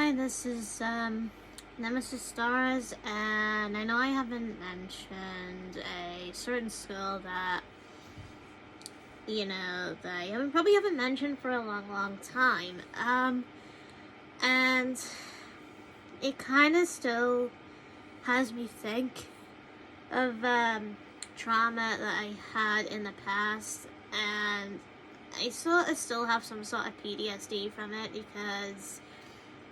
Hi, this is Nemesis Stars, and I know I haven't mentioned a certain skill that, that I probably haven't mentioned for a long time. And it kind of still has me think of trauma that I had in the past, and I sort of still have some sort of PTSD from it because,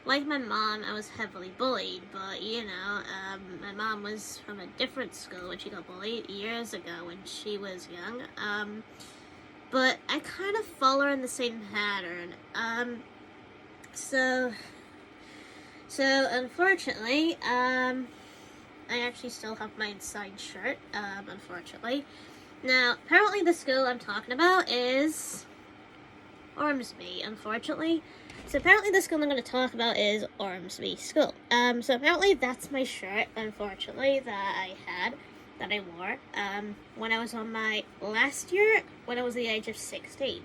like my mom, I was heavily bullied, but my mom was from a different school when she got bullied years ago when she was young. But I kind of follow in the same pattern. So unfortunately, I actually still have my inside shirt, unfortunately. Now, apparently the school I'm talking about is Ormesby, unfortunately. So apparently the school I'm going to talk about is Ormesby School. So apparently that's my shirt, unfortunately, that I wore, when I was on my last year, when I was the age of 16.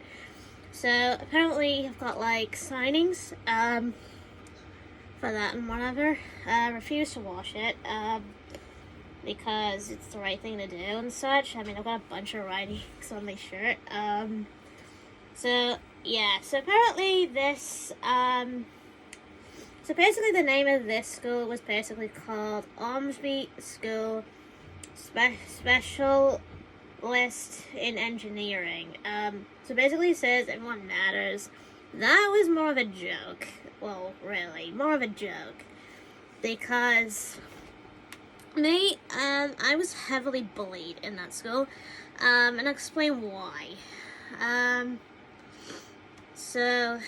So apparently I've got, signings, for that and whatever. I refuse to wash it, because it's the right thing to do and such. I mean, I've got a bunch of writings on my shirt, so apparently this, so basically the name of this school was basically called Ormesby School Specialist in Engineering. So basically it says everyone matters. That was more of a joke. Well, really, more of a joke. Because I was heavily bullied in that school, and I'll explain why. So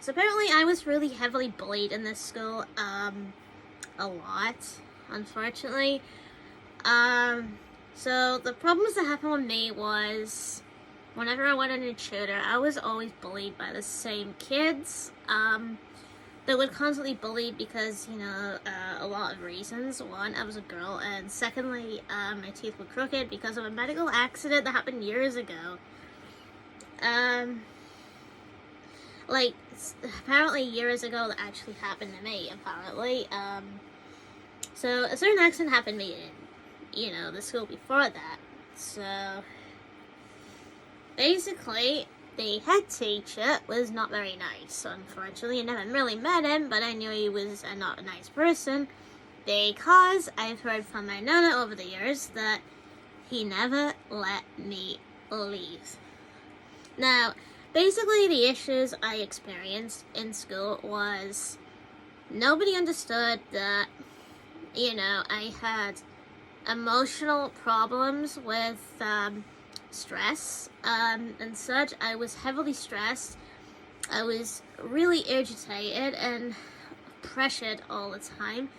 apparently I was really heavily bullied in this school, a lot, unfortunately. So the problems that happened with me was, whenever I went on a tutor, I was always bullied by the same kids. They would constantly bully because, a lot of reasons. One, I was a girl, and secondly, my teeth were crooked because of a medical accident that happened years ago. Apparently years ago that actually happened to me, apparently. So a certain accident happened to me in, the school before that. So basically, the head teacher was not very nice, unfortunately. I never really met him, but I knew he was not a nice person because I've heard from my nana over the years that he never let me leave. Now, basically the issues I experienced in school was nobody understood that, I had emotional problems with stress and such. I was heavily stressed. I was really irritated and pressured all the time.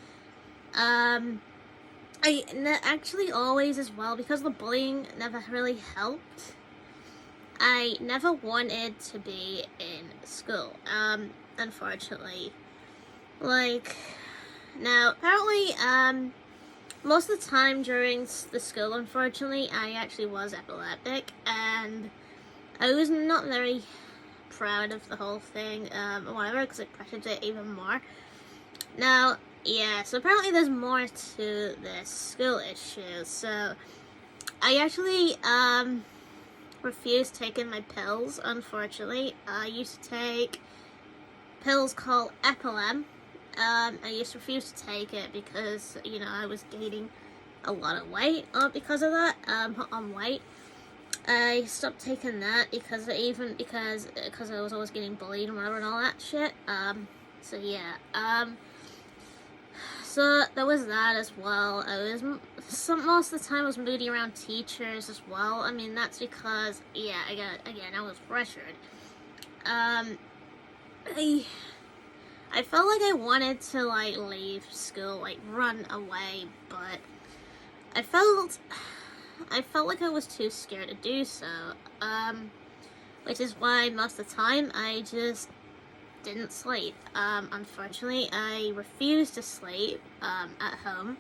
Actually always as well, because the bullying never really helped. I never wanted to be in school, unfortunately. Now, apparently, most of the time during the school, unfortunately, I actually was epileptic, and I was not very proud of the whole thing, or whatever, because it pressured it even more. Now, so apparently there's more to this school issue. So I actually, refused taking my pills, unfortunately. I used to take pills called expelled. I used to refuse to take it because, I was gaining a lot of weight because of that, on weight. I stopped taking that because I was always getting bullied and whatever and all that shit. So there was that as well. Most of the time I was moody around teachers as well. I mean, that's because, I was pressured. I felt like I wanted to, leave school, run away, but I felt like I was too scared to do so, which is why most of the time I just didn't sleep. Unfortunately, I refused to sleep, at home,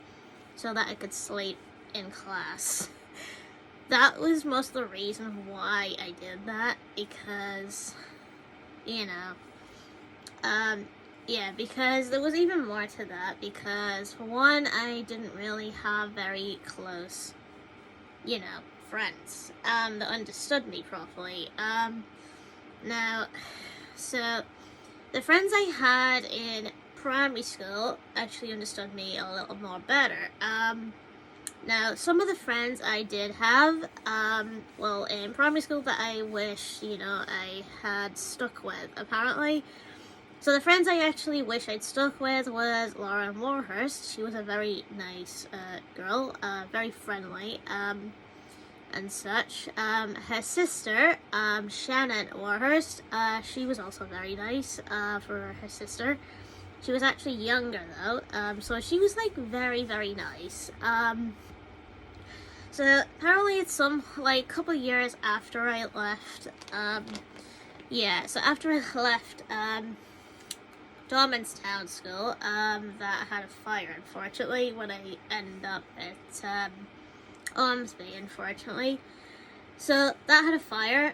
so that I could sleep in class. That was most of the reason why I did that, because, yeah, because there was even more to that, because for one, I didn't really have very close, you know, friends, that understood me properly. Now, so, the friends I had in primary school actually understood me a little more better. Now, some of the friends I did have, well, in primary school that I wish, you know, I had stuck with, apparently. So the friends I actually wish I'd stuck with was Laura Warhurst. She was a very nice girl, very friendly, and such. Her sister, Shannon Warhurst, she was also very nice for her sister. She was actually younger though, so she was like very, very nice. So apparently it's like couple years after I left, yeah, so after I left, Dormanstown School, that had a fire, unfortunately, when I ended up at, Ormesby, unfortunately. So that had a fire.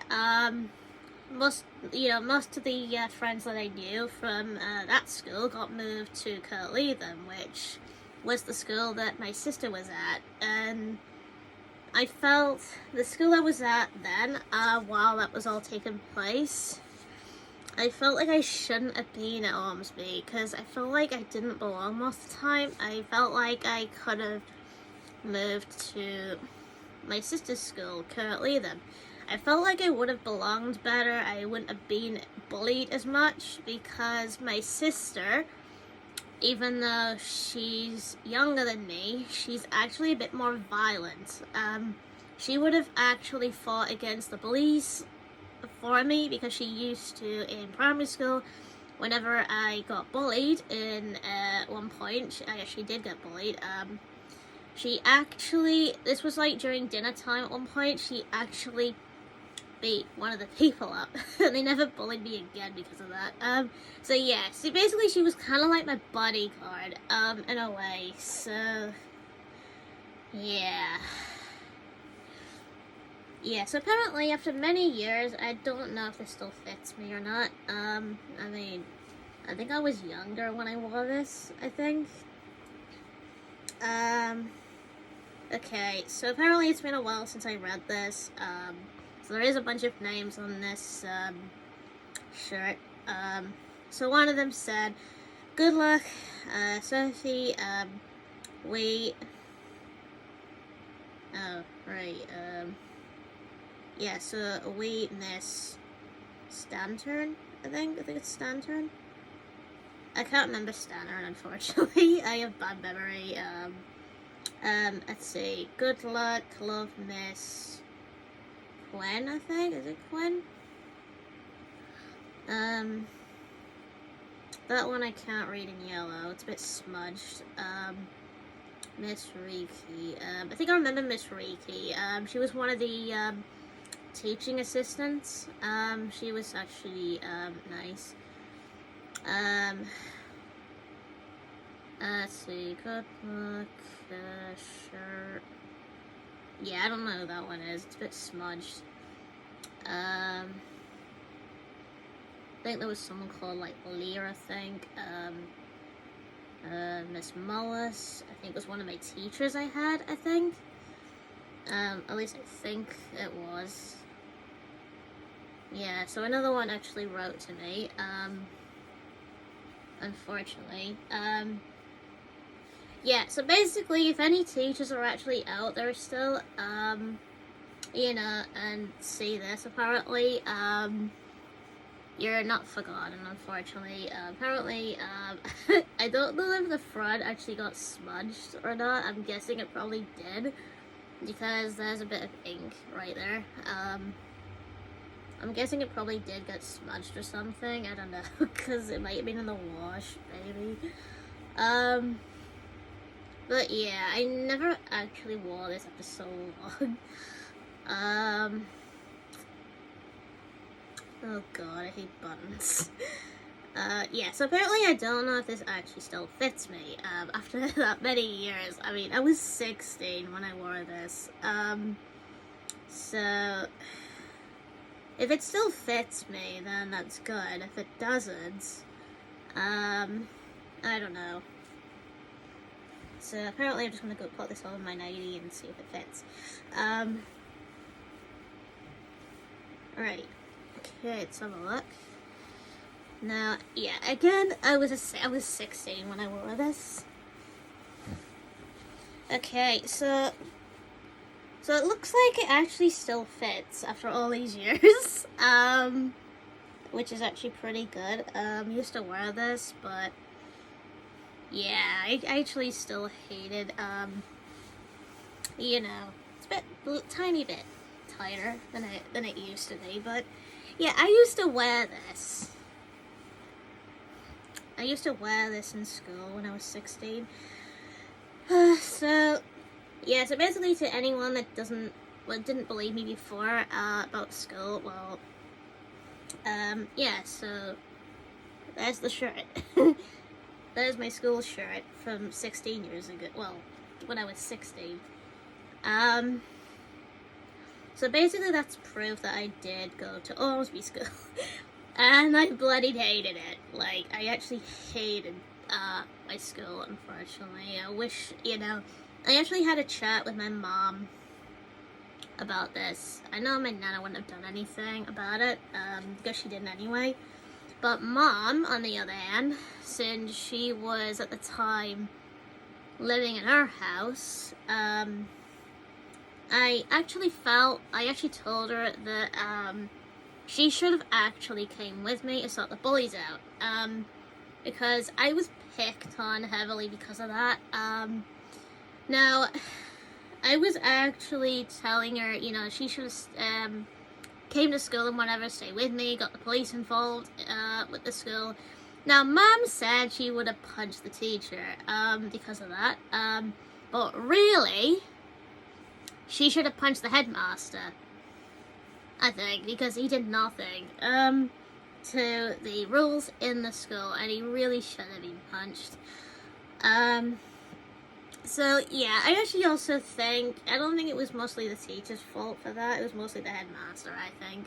Most of the friends that I knew from that school got moved to Kirtleatham, which was the school that my sister was at, and I felt the school I was at then, while that was all taking place, I felt like I shouldn't have been at Ormesby, because I felt like I didn't belong most of the time. I felt like I could have moved to my sister's school, Kirtleatham. I felt like I would have belonged better. I wouldn't have been bullied as much, because my sister, even though she's younger than me, she's actually a bit more violent. She would have actually fought against the bullies for me, because she used to in primary school. Whenever I got bullied in one point, I actually did get bullied. She actually, this was like during dinner time at one point, she actually beat one of the people up. And they never bullied me again because of that. So yeah, so basically she was kind of like my bodyguard, in a way. So yeah. Yeah, so apparently after many years, I don't know if this still fits me or not. I mean, I think I was younger when I wore this, I think. Okay, so apparently it's been a while since I read this. So there is a bunch of names on this, shirt. So one of them said, "Good luck, Sophie, we..." Oh, right, yeah, so we miss Stantern, I think it's Stantern. I can't remember Stantern, unfortunately. I have bad memory. Let's see. Good luck, love, miss Gwen, I think. Is it Gwen? That one I can't read in yellow. It's a bit smudged. Miss Riki. I think I remember Miss Riki. She was one of the, teaching assistants. She was actually, nice. Let's see, good luck, shirt. Yeah, I don't know who that one is. It's a bit smudged. I think there was someone called, like, Lear, I think. Miss Mullis, I think was one of my teachers I had, I think. At least I think it was. Yeah, so another one actually wrote to me, unfortunately. Yeah, so basically, if any teachers are actually out there still, you know, and see this, apparently, you're not forgotten, unfortunately. Apparently, I don't know if the front actually got smudged or not. I'm guessing it probably did, because there's a bit of ink right there. I'm guessing it probably did get smudged or something. I don't know, because it might have been in the wash, maybe. But yeah, I never actually wore this after so long. Oh god, I hate buttons. Yeah, so apparently I don't know if this actually still fits me, after that many years. I mean, I was 16 when I wore this. So if it still fits me, then that's good. If it doesn't, I don't know. So apparently I'm just gonna go put this over my nightie and see if it fits. Alright. Okay, let's have a look. Now, yeah, again, I was 16 when I wore this. Okay, so it looks like it actually still fits after all these years. Which is actually pretty good. I used to wear this, but yeah, I actually still hate it. You know, it's a tiny bit tighter than it used to be, but yeah, I used to wear this. I used to wear this in school when I was 16. So yeah, so basically to anyone that didn't believe me before about school, well, yeah, so there's the shirt. There's my school shirt from 16 years ago. Well, when I was 16. So basically that's proof that I did go to Ormesby school. And I bloody hated it. Like, I actually hated my school, unfortunately. I wish, you know, I actually had a chat with my mom about this. I know my nana wouldn't have done anything about it, because she didn't anyway. But Mom, on the other hand, since she was at the time living in our house, I actually told her that she should have actually came with me to sort the bullies out, because I was picked on heavily because of that. Now, I was actually telling her, you know, she should have came to school and whatever, stay with me, got the police involved with the school. Now, Mom said she would have punched the teacher because of that, but really, she should have punched the headmaster, I think, because he did nothing to the rules in the school, and he really should have been punched. So, yeah, I actually also think, I don't think it was mostly the teacher's fault for that, it was mostly the headmaster, I think,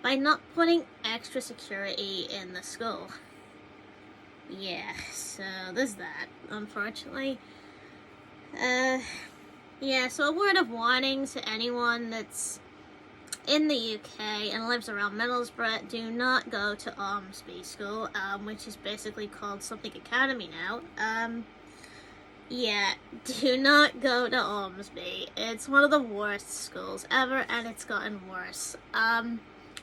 by not putting extra security in the school. Yeah, so there's that, unfortunately. Yeah, so a word of warning to anyone that's in the UK and lives around Middlesbrough, do not go to Ormesby School, which is basically called something Academy now. Yeah, do not go to Ormesby. It's one of the worst schools ever, and it's gotten worse.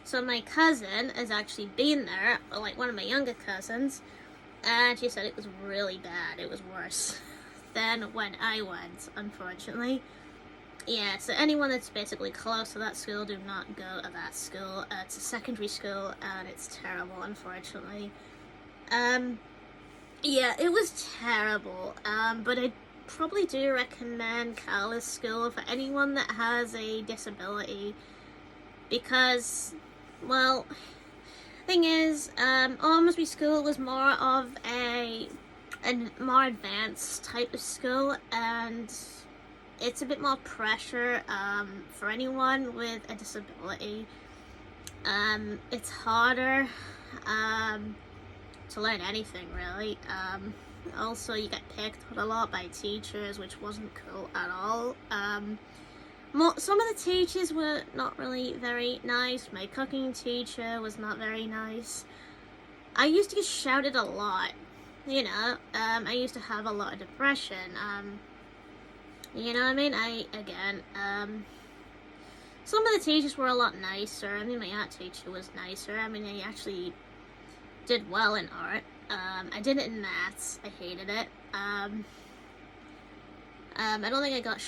So my cousin has actually been there, like one of my younger cousins, and she said it was really bad. It was worse than when I went, unfortunately. Yeah, so anyone that's basically close to that school, do not go to that school. It's a secondary school, and it's terrible, unfortunately. Yeah, it was terrible, but I probably do recommend Carla's school for anyone that has a disability, because, well, thing is, Ormesby School was more of a more advanced type of school, and it's a bit more pressure for anyone with a disability. It's harder to learn anything, really. Also, you get picked on a lot by teachers, which wasn't cool at all. Some of the teachers were not really very nice. My cooking teacher was not very nice. I used to get shouted a lot, you know. I used to have a lot of depression. You know what I mean? Some of the teachers were a lot nicer. I mean, my art teacher was nicer. I mean, I actually did well in art. I did it in maths. I hated it. I don't think I got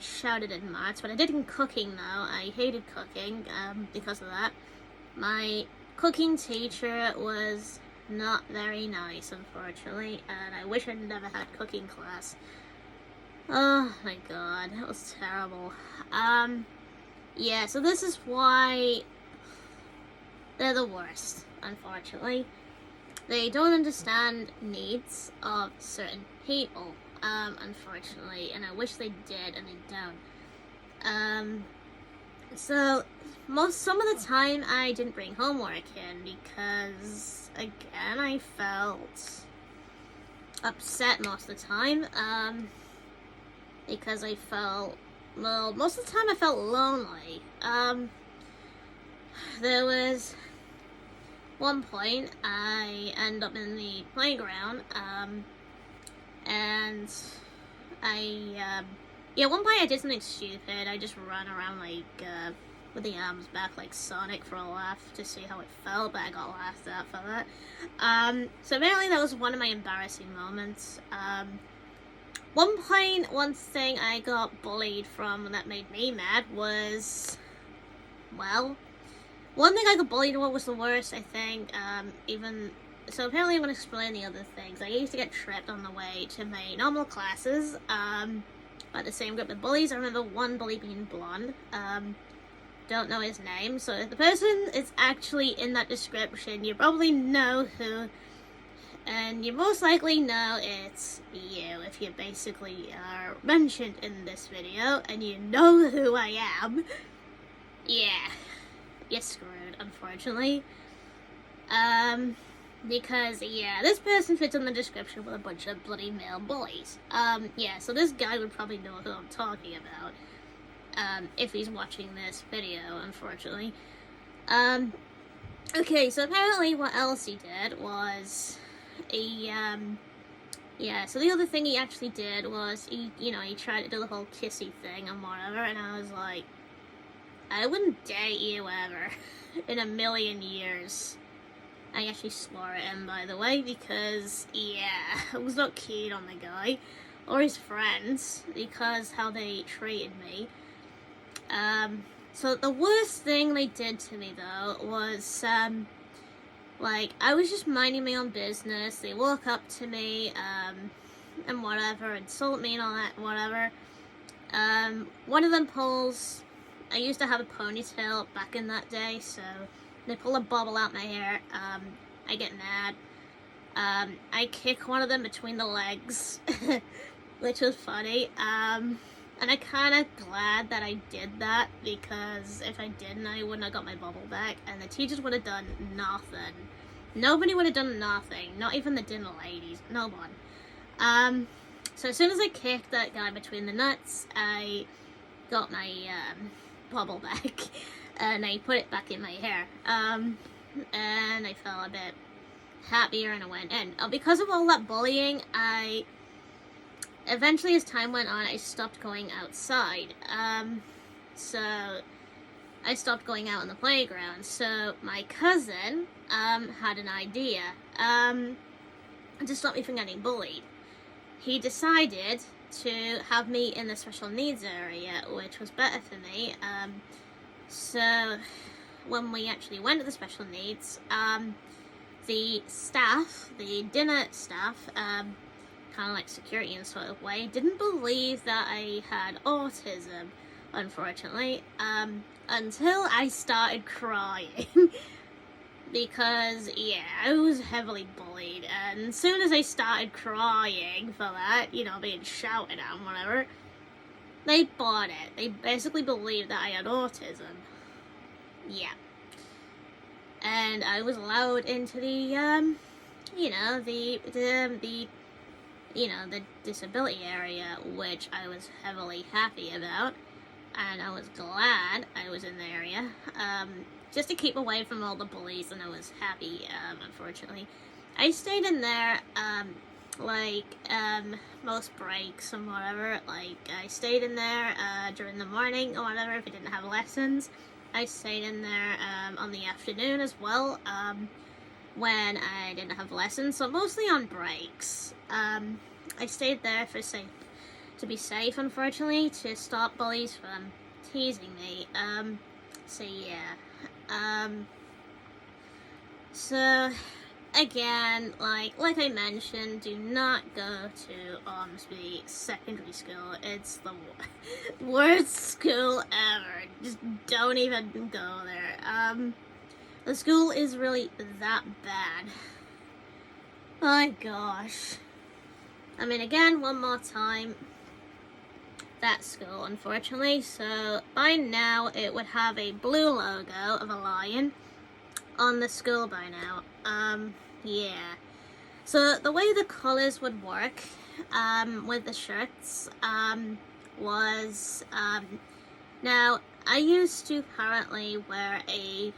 shouted in maths, but I did in cooking, though. I hated cooking because of that. My cooking teacher was not very nice, unfortunately, and I wish I'd never had cooking class. Oh my god, that was terrible. Yeah, so this is why they're the worst, unfortunately. They don't understand needs of certain people, unfortunately, and I wish they did, and they don't. So, some of the time I didn't bring homework in because, again, I felt upset most of the time, because I felt, well, most of the time I felt lonely. There was one point I ended up in the playground, and one point I did something stupid. I just ran around with the arms back like Sonic for a laugh to see how it felt, but I got laughed at for that. So apparently that was one of my embarrassing moments. One thing I got bullied from that made me mad was, well, one thing I got bullied what was the worst, I think. So apparently I'm going to explain the other things. I used to get tripped on the way to my normal classes, by the same group of bullies. I remember one bully being blonde. Don't know his name, so if the person is actually in that description, you probably know who, and you most likely know it's you if you basically are mentioned in this video, and you know who I am. Yeah, you're screwed, unfortunately. Because, yeah, this person fits in the description with a bunch of bloody male bullies. Yeah, so this guy would probably know who I'm talking about, if he's watching this video, unfortunately. Okay, so apparently what else he did was, so the other thing he actually did was, he tried to do the whole kissy thing and whatever, and I was like, I wouldn't date you ever, in a million years. I actually swore at him, by the way, because, yeah, I was not keen on the guy, or his friends, because how they treated me. So the worst thing they did to me, though, was, I was just minding my own business. They walk up to me, and whatever, insult me and all that, whatever. One of them pulls, I used to have a ponytail back in that day, so they pull a bobble out my hair. I get mad. I kick one of them between the legs, which was funny. And I'm kind of glad that I did that, because if I didn't, I wouldn't have got my bubble back, and the teachers would have done nothing. Nobody would have done nothing, not even the dinner ladies, no one. So as soon as I kicked that guy between the nuts, I got my bubble back, and I put it back in my hair, and I felt a bit happier, and I went in. Because of all that bullying, eventually, as time went on, I stopped going outside. So I stopped going out on the playground. So my cousin had an idea to stop me from getting bullied. He decided to have me in the special needs area, which was better for me. So when we actually went to the special needs, the staff, the dinner staff, kind of like security in sort of way, didn't believe that I had autism, unfortunately, until I started crying. Because, yeah, I was heavily bullied, and as soon as I started crying for that, being shouted at and whatever, they bought it. They basically believed that I had autism. Yeah. And I was allowed into the disability area, which I was heavily happy about, and I was glad I was in the area, just to keep away from all the bullies, and I was happy, unfortunately. I stayed in there, most breaks and whatever. I stayed in there, during the morning or whatever, if I didn't have lessons. I stayed in there, on the afternoon as well, when I didn't have lessons, so mostly on breaks. I stayed there to be safe, unfortunately, to stop bullies from teasing me. So yeah. So again, like I mentioned, do not go to Ormesby Secondary School. It's the worst school ever. Just don't even go there. The school is really that bad. My gosh. I mean, again, one more time, that school, unfortunately. So by now it would have a blue logo of a lion on the school by now. Yeah. So the way the colors would work with the shirts was now I used to currently wear a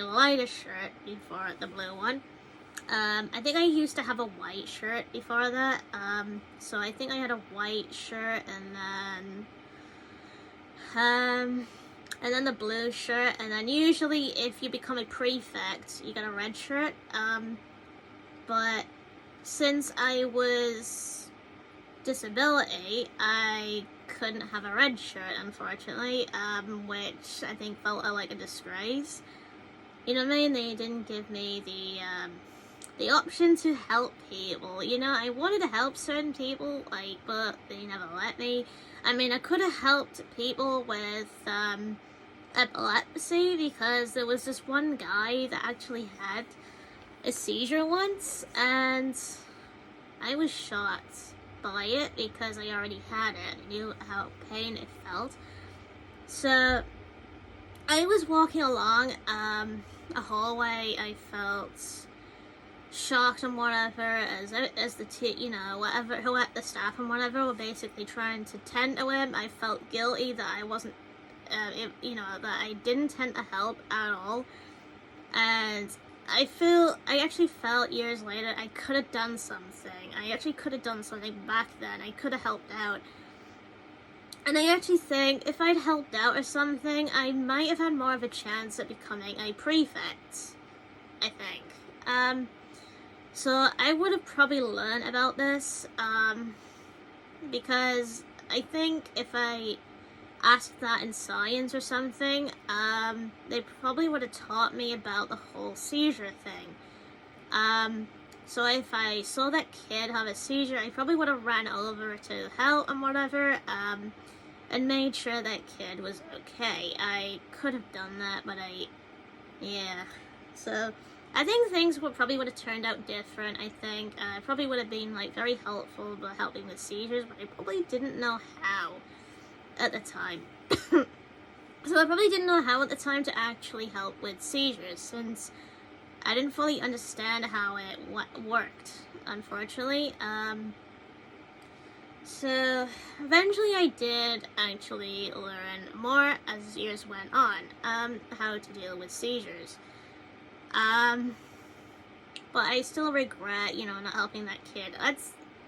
lighter shirt before the blue one. I think I used to have a white shirt before that. So I think I had a white shirt and then the blue shirt, and then usually if you become a prefect, you get a red shirt. But since I was disability, I couldn't have a red shirt, unfortunately, which I think felt like a disgrace. You know what I mean? They didn't give me the option to help people. You know, I wanted to help certain people, but they never let me. I mean, I could have helped people with epilepsy, because there was this one guy that actually had a seizure once, and I was shocked by it because I already had it. I knew how pain it felt. So I was walking along a hallway. I felt shocked and whatever, as the the staff and whatever were basically trying to tend to him. I felt guilty that I wasn't, that I didn't tend to help at all, and I actually felt years later I could have done something. I actually could have done something back then. I could have helped out. And I actually think if I'd helped out or something, I might have had more of a chance at becoming a prefect, I think. So I would have probably learned about this, because I think if I asked that in science or something, they probably would have taught me about the whole seizure thing. So if I saw that kid have a seizure, I probably would have ran over to help and whatever, and made sure that kid was okay. I could have done that, but so I think things probably would have turned out different. I think I probably would have been very helpful by helping with seizures, but I probably didn't know how at the time. So I probably didn't know how at the time to actually help with seizures, since I didn't fully understand how it worked, unfortunately. So eventually I did actually learn more as years went on, how to deal with seizures. But I still regret, not helping that kid.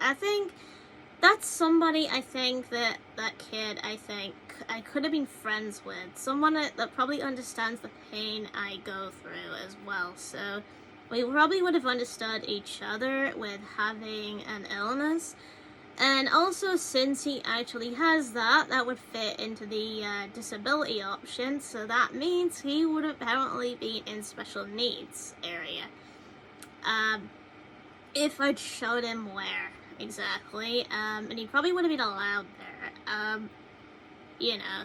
I think that's somebody, I think that kid, I think I could have been friends with. Someone that probably understands the pain I go through as well. So we probably would have understood each other with having an illness. And also, since he actually has that would fit into the disability option. So that means he would apparently be in special needs area. If I'd showed him where exactly, and he probably would have been allowed there,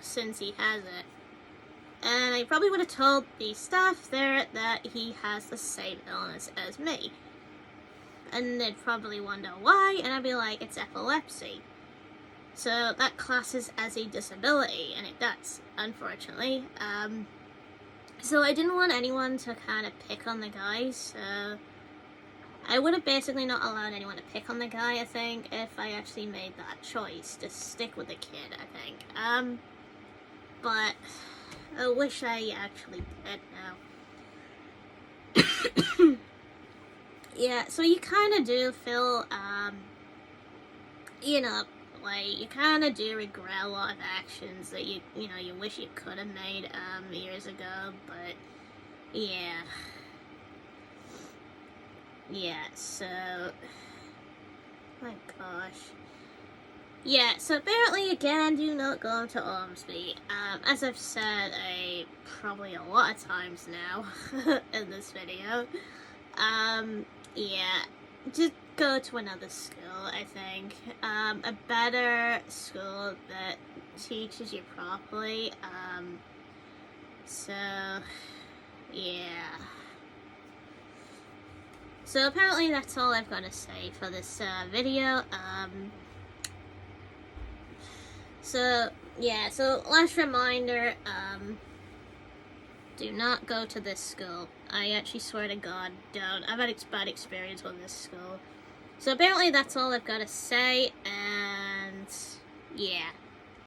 since he has it. And I probably would have told the staff there that he has the same illness as me. And they'd probably wonder why, and I'd be like, it's epilepsy. So that classes as a disability, and it does, unfortunately. So I didn't want anyone to kind of pick on the guy, so I would have basically not allowed anyone to pick on the guy, I think, if I actually made that choice to stick with the kid, I think. But I wish I actually did now. Yeah, so you kind of do feel, you kind of do regret a lot of actions that you wish you could have made, years ago, but, yeah. Yeah, so, my gosh. Yeah, so apparently, again, do not go to Ormesby. As I've said probably a lot of times now in this video, yeah, just go to another school, I think. A better school that teaches you properly. So, yeah. So apparently that's all I've got to say for this video. So, yeah, so last reminder, do not go to this school. I actually swear to God, don't. I've had a bad experience with this school. So apparently that's all I've got to say, and yeah.